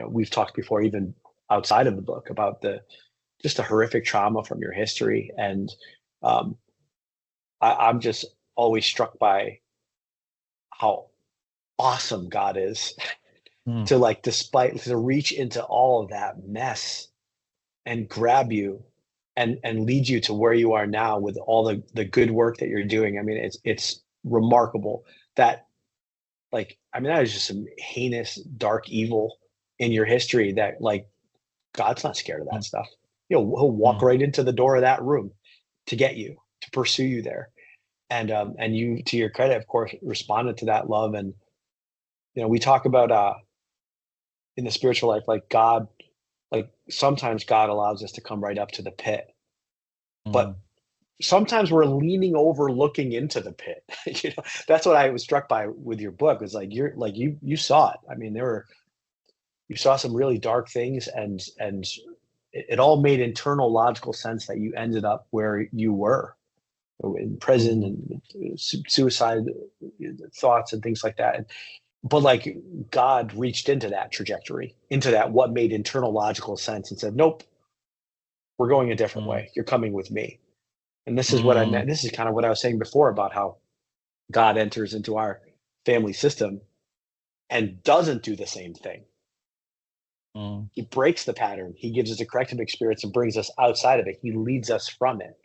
we've talked before, even outside of the book, about just the horrific trauma from your history. And um, I'm just always struck by how awesome God is Mm, to, like, despite, to reach into all of that mess and grab you and lead you to where you are now with all the good work that you're doing. I mean, it's remarkable that, like, I mean, that is just some heinous, dark evil in your history that, like, God's not scared of that mm, stuff. He'll walk mm, right into the door of that room to get you, to pursue you there. And you, to your credit, of course, responded to that love. And we talk about in the spiritual life, like, God, like, sometimes God allows us to come right up to the pit, but mm, sometimes we're leaning over looking into the pit. That's what I was struck by with your book. Is like, you saw it. I mean, you saw some really dark things, and it all made internal logical sense that you ended up where you were in prison, mm, and suicide thoughts and things like that. But, like, God reached into that trajectory, into that what made internal logical sense, and said, nope, we're going a different mm, way. You're coming with me. And this is what I mm, meant. This is kind of what I was saying before about how God enters into our family system and doesn't do the same thing. mm. He breaks the pattern. He gives us a corrective experience and brings us outside of it. He leads us from it.